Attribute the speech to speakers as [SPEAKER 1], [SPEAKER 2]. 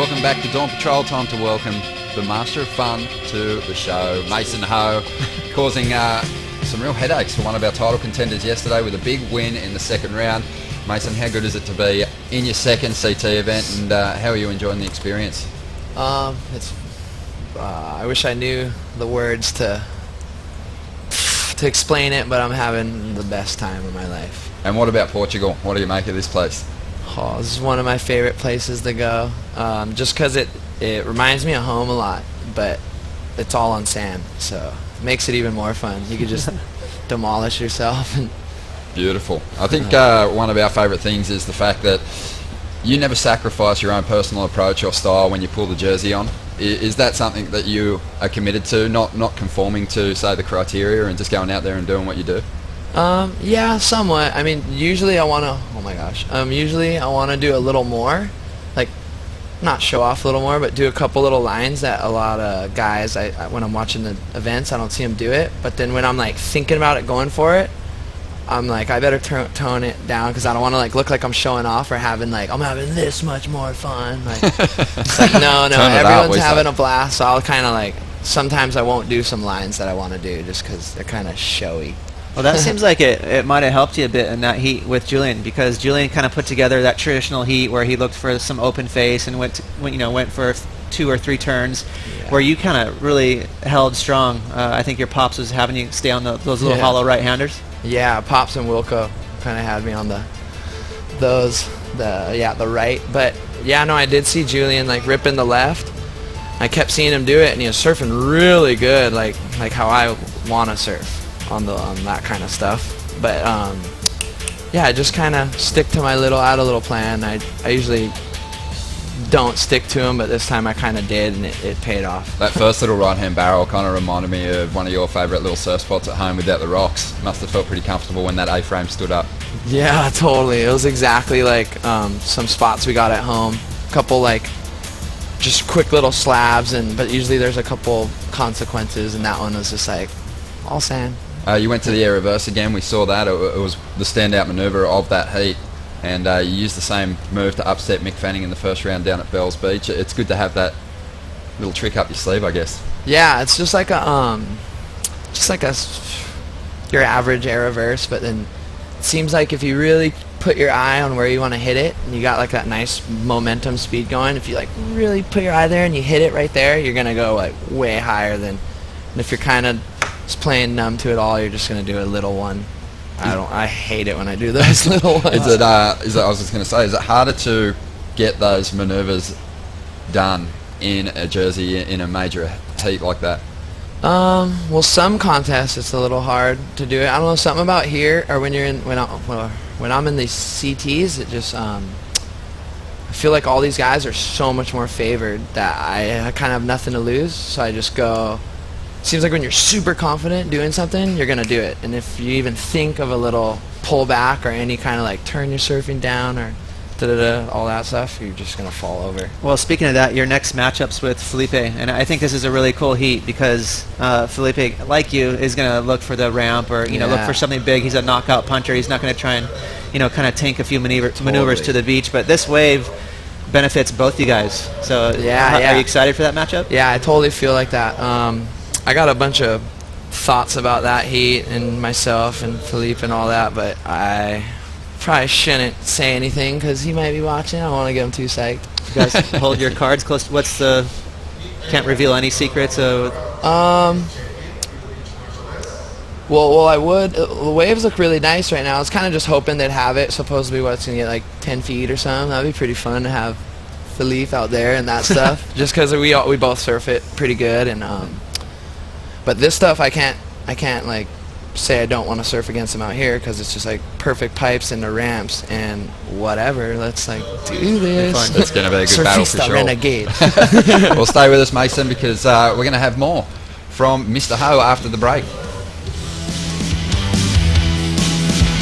[SPEAKER 1] Welcome back to Dawn Patrol. Time to welcome the Master of Fun to the show, Mason Ho, causing some real headaches for one of our title contenders yesterday with a big win in the second round. Mason, how good is it to be in your second CT event, and how are you enjoying the experience?
[SPEAKER 2] I wish I knew the words to explain it, but I'm having the best time of my life.
[SPEAKER 1] And what about Portugal? What do you make of this place?
[SPEAKER 2] Oh, this is one of my favorite places to go, just because it reminds me of home a lot, but it's all on sand, so it makes it even more fun. You could just demolish yourself.
[SPEAKER 1] Beautiful. I think one of our favourite things is the fact that you never sacrifice your own personal approach or style when you pull the jersey on. Is that something that you are committed to, not conforming to, say, the criteria and just going out there and doing what you do?
[SPEAKER 2] Yeah, somewhat. I mean, usually I want to, usually I want to do a little more, like, not show off a little more, but do a couple little lines that a lot of guys, when I'm watching the events, I don't see them do it. But then when I'm, like, thinking about it, going for it, I'm like, I better tone it down, because I don't want to, like, look like I'm showing off or having, like, I'm having this much more fun. Like, it's like, no, everyone's having a blast, so I'll kind of, like, sometimes I won't do some lines that I want to do just because they're kind of showy.
[SPEAKER 3] Well, that seems like it might have helped you a bit in that heat with Julian, because Julian kind of put together that traditional heat where he looked for some open face and went for 2 or 3 turns, where you kind of really held strong. I think your Pops was having you stay on those little hollow right-handers.
[SPEAKER 2] Yeah, Pops and Wilco kind of had me on the right. But yeah, no, I did see Julian like ripping the left. I kept seeing him do it, and he was surfing really good, like how I want to surf on that kind of stuff. But yeah, I just kind of stick to my little plan. I usually don't stick to them, but this time I kind of did, and it paid off.
[SPEAKER 1] That first little right-hand barrel kind of reminded me of one of your favourite little surf spots at home without the rocks. Must have felt pretty comfortable when that A-frame stood up.
[SPEAKER 2] Yeah, totally. It was exactly like some spots we got at home. A couple like just quick little slabs, but usually there's a couple consequences, and that one was just like all sand.
[SPEAKER 1] You went to the air reverse again. We saw that. It was the standout manoeuvre of that heat. And you used the same move to upset Mick Fanning in the first round down at Bells Beach. It's good to have that little trick up your sleeve, I guess.
[SPEAKER 2] Yeah, it's just like your average air reverse, but then it seems like if you really put your eye on where you want to hit it, and you got like that nice momentum speed going, if you like really put your eye there and you hit it right there, you're gonna go like way higher than. And if you're kind of just playing numb to it all, you're just gonna do a little one. I hate it when I do those little ones. I was just going to say, is it harder to get those manoeuvres done in a jersey in a major heat like that? Well, some contests it's a little hard to do it. I don't know, something about here, or when I'm in these CTs, it just I feel like all these guys are so much more favored that I kind of have nothing to lose, so I just go. Seems like when you're super confident doing something, you're gonna do it. And if you even think of a little pullback or any kind of like turn your surfing down or all that stuff, you're just gonna fall over.
[SPEAKER 3] Well, speaking of that, your next matchup's with Felipe, and I think this is a really cool heat because Felipe, like you, is gonna look for the ramp or look for something big. He's a knockout puncher. He's not gonna try and kind of tank a few maneuvers to the beach. But this wave benefits both you guys. So are you excited for that matchup?
[SPEAKER 2] Yeah, I totally feel like that. I got a bunch of thoughts about that heat and myself and Philippe and all that, but I probably shouldn't say anything because he might be watching. I don't want to get him too psyched.
[SPEAKER 3] You guys hold your cards close. Can't reveal any secrets of...
[SPEAKER 2] Well, I would. The waves look really nice right now. I was kind of just hoping they'd have it. Supposedly what's going to get like 10 feet or something. That'd be pretty fun to have Philippe out there and that stuff. Just because we both surf it pretty good, and but this stuff I can't like say I don't want to surf against them out here because it's just like perfect pipes and the ramps and whatever. Let's like do this.
[SPEAKER 1] It's going to be a good battle for sure.
[SPEAKER 2] Renegade.
[SPEAKER 1] Well, stay with us, Mason, because we're going to have more from Mr. Ho after the break.